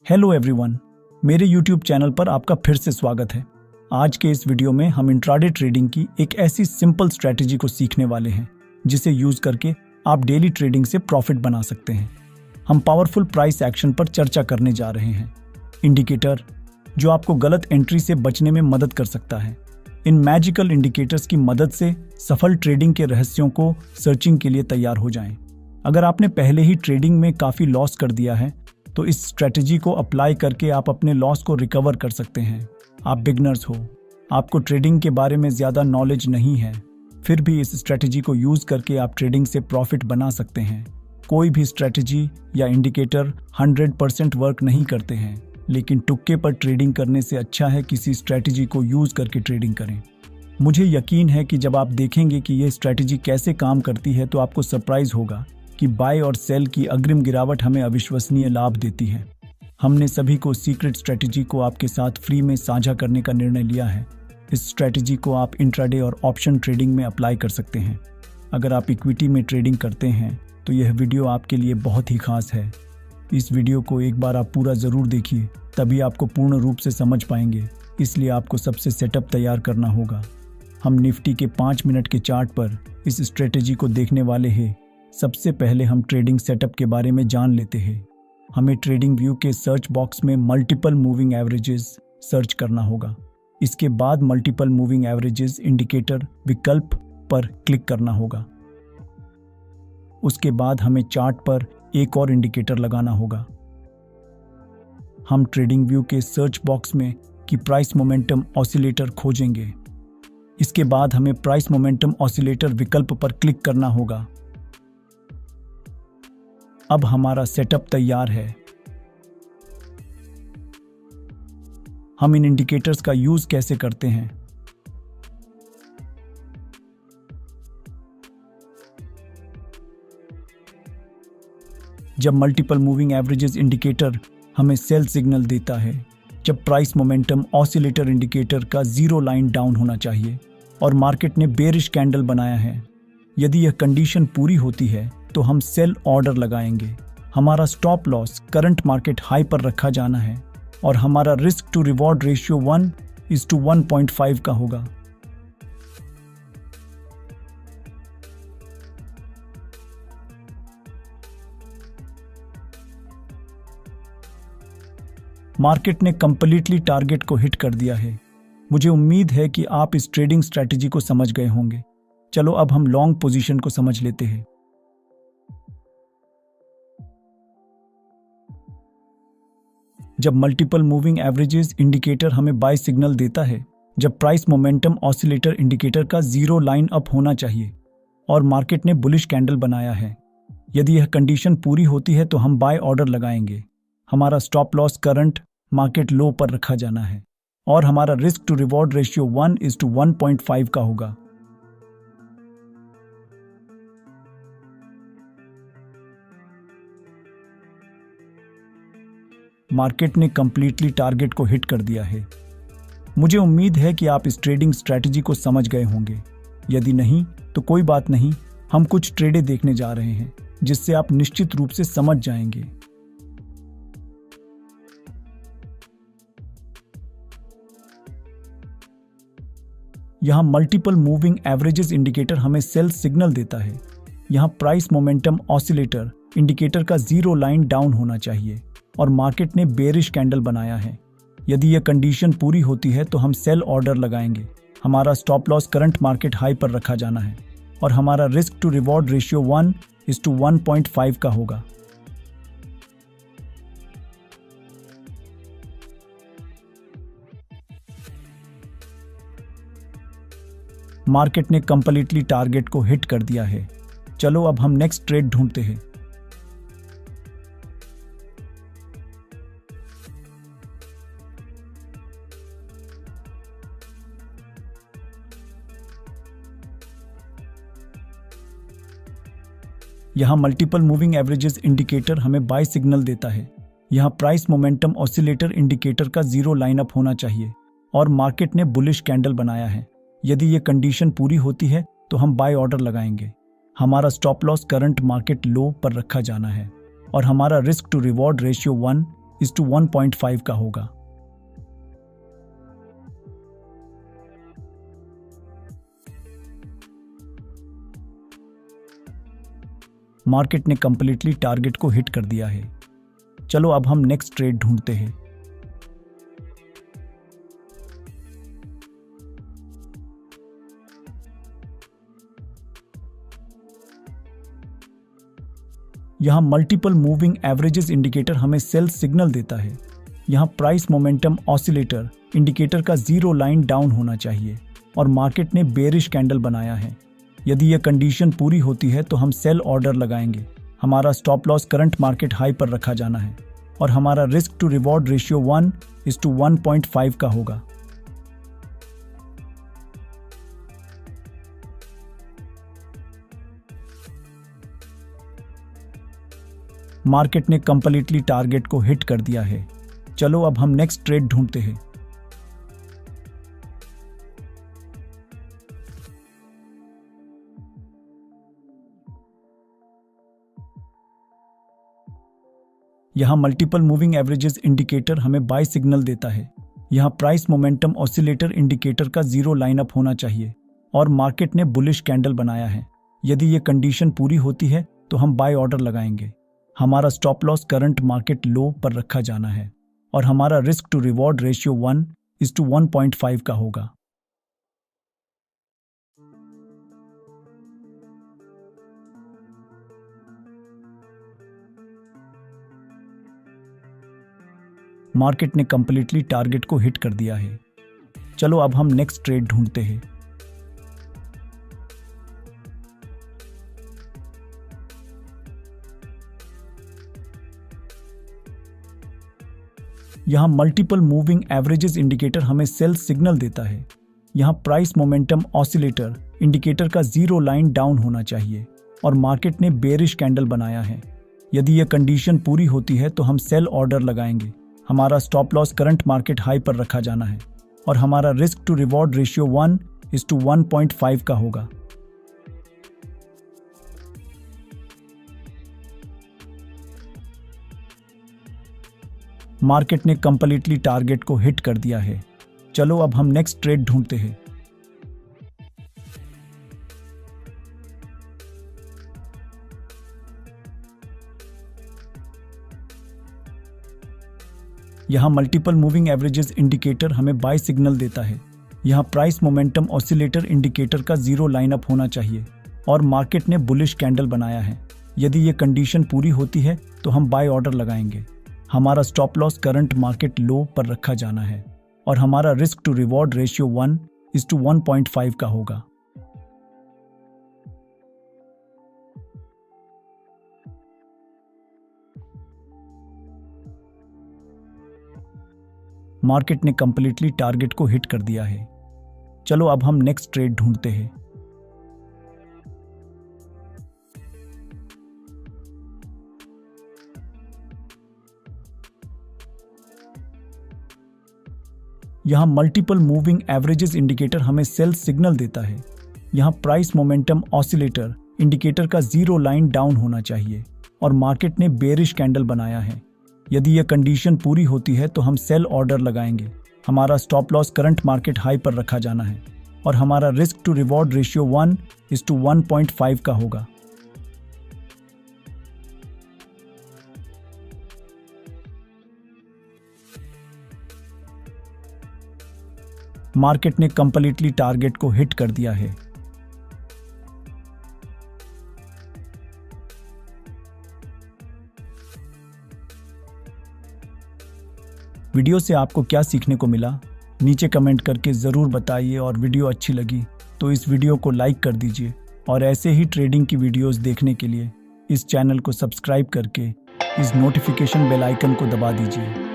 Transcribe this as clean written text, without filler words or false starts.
Hello everyone, मेरे YouTube channel पर आपका फिर से स्वागत है। आज के इस वीडियो में हम इंट्राडे ट्रेडिंग की एक ऐसी सिंपल स्ट्रेटेजी को सीखने वाले हैं जिसे यूज करके आप डेली ट्रेडिंग से प्रॉफिट बना सकते हैं। हम पावरफुल प्राइस एक्शन पर चर्चा करने जा रहे हैं, इंडिकेटर जो आपको गलत एंट्री से बचने में मदद कर सकता है। इन मैजिकल इंडिकेटर्स की मदद से सफल ट्रेडिंग के रहस्यों को सर्चिंग के लिए तैयार हो जाएं। अगर आपने पहले ही ट्रेडिंग में काफ़ी लॉस कर दिया है तो इस स्ट्रेटजी को अप्लाई करके आप अपने लॉस को रिकवर कर सकते हैं। आप बिगनर्स हो, आपको ट्रेडिंग के बारे में ज़्यादा नॉलेज नहीं है, फिर भी इस स्ट्रेटजी को यूज़ करके आप ट्रेडिंग से प्रॉफिट बना सकते हैं। कोई भी स्ट्रेटजी या इंडिकेटर 100% वर्क नहीं करते हैं, लेकिन तुक्के पर ट्रेडिंग करने से अच्छा है किसी स्ट्रेटजी को यूज़ करके ट्रेडिंग करें। मुझे यकीन है कि जब आप देखेंगे कि ये स्ट्रेटजी कैसे काम करती है तो आपको सरप्राइज होगा कि बाय और सेल की अग्रिम गिरावट हमें अविश्वसनीय लाभ देती है। हमने सभी को सीक्रेट स्ट्रेटजी को आपके साथ फ्री में साझा करने का निर्णय लिया है। इस स्ट्रेटजी को आप इंट्राडे और ऑप्शन ट्रेडिंग में अप्लाई कर सकते हैं। अगर आप इक्विटी में ट्रेडिंग करते हैं तो यह वीडियो आपके लिए बहुत ही खास है। इस वीडियो को एक बार आप पूरा ज़रूर देखिए, तभी आपको पूर्ण रूप से समझ पाएंगे। इसलिए आपको सबसे सेटअप तैयार करना होगा। हम निफ्टी के 5 मिनट के चार्ट पर इस स्ट्रेटजी को देखने वाले हैं। सबसे पहले हम ट्रेडिंग सेटअप के बारे में जान लेते हैं। हमें ट्रेडिंग व्यू के सर्च बॉक्स में मल्टीपल मूविंग एवरेजेस सर्च करना होगा। इसके बाद मल्टीपल मूविंग एवरेजेस इंडिकेटर विकल्प पर क्लिक करना होगा। उसके बाद हमें चार्ट पर एक और इंडिकेटर लगाना होगा। हम ट्रेडिंग व्यू के सर्च बॉक्स में कि प्राइस मोमेंटम ऑसिलेटर खोजेंगे। इसके बाद हमें प्राइस मोमेंटम ऑसिलेटर विकल्प पर क्लिक करना होगा। अब हमारा सेटअप तैयार है। हम इन इंडिकेटर्स का यूज कैसे करते हैं? जब मल्टीपल मूविंग एवरेजेस इंडिकेटर हमें सेल सिग्नल देता है, जब प्राइस मोमेंटम ऑसिलेटर इंडिकेटर का 0 लाइन डाउन होना चाहिए और मार्केट ने बेरिश कैंडल बनाया है, यदि यह कंडीशन पूरी होती है तो हम सेल ऑर्डर लगाएंगे। हमारा stop loss current market high पर रखा जाना है और हमारा रिस्क टू रिवॉर्ड रेशियो 1:1.5 का होगा। मार्केट ने कंप्लीटली टारगेट को हिट कर दिया है। मुझे उम्मीद है कि आप इस ट्रेडिंग स्ट्रेटजी को समझ गए होंगे। चलो अब हम लॉन्ग पोजीशन को समझ लेते हैं। जब मल्टीपल मूविंग एवरेजेस इंडिकेटर हमें बाय सिग्नल देता है, जब प्राइस मोमेंटम ऑसिलेटर इंडिकेटर का 0 लाइन अप होना चाहिए और मार्केट ने बुलिश कैंडल बनाया है, यदि यह कंडीशन पूरी होती है तो हम बाय ऑर्डर लगाएंगे। हमारा स्टॉप लॉस करंट मार्केट लो पर रखा जाना है और हमारा रिस्क टू रिवॉर्ड रेशियो 1:1.5 का होगा। मार्केट ने कंप्लीटली टारगेट को हिट कर दिया है। मुझे उम्मीद है कि आप इस ट्रेडिंग स्ट्रेटजी को समझ गए होंगे। यदि नहीं तो कोई बात नहीं, हम कुछ ट्रेडें देखने जा रहे हैं जिससे आप निश्चित रूप से समझ जाएंगे। यहां मल्टीपल मूविंग एवरेजेस इंडिकेटर हमें सेल सिग्नल देता है। यहां प्राइस मोमेंटम ऑसिलेटर इंडिकेटर का 0 लाइन डाउन होना चाहिए और मार्केट ने बेरिश कैंडल बनाया है। यदि यह कंडीशन पूरी होती है तो हम सेल ऑर्डर लगाएंगे। हमारा stop loss current market high पर रखा जाना है और हमारा रिस्क टू रिवॉर्ड रेशियो 1:1.5 का होगा। मार्केट ने कंप्लीटली टारगेट को हिट कर दिया है। चलो अब हम नेक्स्ट ट्रेड ढूंढते हैं। यहाँ मल्टीपल मूविंग एवरेजेस इंडिकेटर हमें बाय सिग्नल देता है। यहाँ प्राइस मोमेंटम ऑसिलेटर इंडिकेटर का 0 लाइन अप होना चाहिए और मार्केट ने बुलिश कैंडल बनाया है। यदि ये कंडीशन पूरी होती है तो हम बाय ऑर्डर लगाएंगे। हमारा स्टॉप लॉस करंट मार्केट लो पर रखा जाना है और हमारा रिस्क टू रिवॉर्ड रेशियो 1:1.5 का होगा। मार्केट ने कंप्लीटली टारगेट को हिट कर दिया है। चलो अब हम नेक्स्ट ट्रेड ढूंढते हैं। यहां मल्टीपल मूविंग एवरेजेस इंडिकेटर हमें सेल सिग्नल देता है। यहां प्राइस मोमेंटम ऑसिलेटर इंडिकेटर का जीरो लाइन डाउन होना चाहिए और मार्केट ने बेरिश कैंडल बनाया है। यदि यह कंडीशन पूरी होती है तो हम सेल ऑर्डर लगाएंगे। हमारा stop loss current market high पर रखा जाना है और हमारा रिस्क टू रिवॉर्ड रेशियो 1:1.5 का होगा। मार्केट ने कंप्लीटली टारगेट को हिट कर दिया है। चलो अब हम नेक्स्ट ट्रेड ढूंढते हैं। यहां मल्टीपल मूविंग एवरेजेस इंडिकेटर हमें बाय सिग्नल देता है। यहां प्राइस मोमेंटम ऑसिलेटर इंडिकेटर का जीरो लाइनअप होना चाहिए और मार्केट ने बुलिश कैंडल बनाया है। यदि यह कंडीशन पूरी होती है तो हम बाय ऑर्डर लगाएंगे। हमारा स्टॉप लॉस करंट मार्केट लो पर रखा जाना है और हमारा रिस्क टू रिवॉर्ड रेशियो 1:1.5 का होगा। मार्केट ने कंप्लीटली टारगेट को हिट कर दिया है। चलो अब हम नेक्स्ट ट्रेड ढूंढते हैं। यहां मल्टीपल मूविंग एवरेजेस इंडिकेटर हमें सेल सिग्नल देता है। यहां प्राइस मोमेंटम ऑसिलेटर इंडिकेटर का जीरो लाइन डाउन होना चाहिए और मार्केट ने बेरिश कैंडल बनाया है। यदि यह कंडीशन पूरी होती है तो हम सेल ऑर्डर लगाएंगे। हमारा stop loss current market high पर रखा जाना है और हमारा रिस्क टू रिवॉर्ड रेशियो 1:1.5 का होगा। मार्केट ने कंप्लीटली टारगेट को हिट कर दिया है। चलो अब हम नेक्स्ट ट्रेड ढूंढते हैं। यहां मल्टीपल मूविंग एवरेजेस इंडिकेटर हमें बाय सिग्नल देता है। यहां प्राइस मोमेंटम ऑसिलेटर इंडिकेटर का जीरो लाइनअप होना चाहिए और मार्केट ने बुलिश कैंडल बनाया है। यदि यह कंडीशन पूरी होती है तो हम बाय ऑर्डर लगाएंगे। हमारा स्टॉप लॉस करंट मार्केट लो पर रखा जाना है और हमारा रिस्क टू रिवॉर्ड रेशियो 1:1.5 का होगा। मार्केट ने कंप्लीटली टारगेट को हिट कर दिया है। चलो अब हम नेक्स्ट ट्रेड ढूंढते हैं। यहां मल्टीपल मूविंग एवरेजेस इंडिकेटर हमें सेल सिग्नल देता है। यहां प्राइस मोमेंटम ऑसिलेटर इंडिकेटर का जीरो लाइन डाउन होना चाहिए और मार्केट ने बेरिश कैंडल बनाया है। यदि यह कंडीशन पूरी होती है तो हम सेल ऑर्डर लगाएंगे। हमारा stop loss current market high पर रखा जाना है और हमारा रिस्क टू रिवॉर्ड रेशियो 1:1.5 का होगा। मार्केट ने कंप्लीटली टारगेट को हिट कर दिया है। वीडियो से आपको क्या सीखने को मिला नीचे कमेंट करके ज़रूर बताइए और वीडियो अच्छी लगी तो इस वीडियो को लाइक कर दीजिए और ऐसे ही ट्रेडिंग की वीडियोस देखने के लिए इस चैनल को सब्सक्राइब करके इस नोटिफिकेशन बेल आइकन को दबा दीजिए।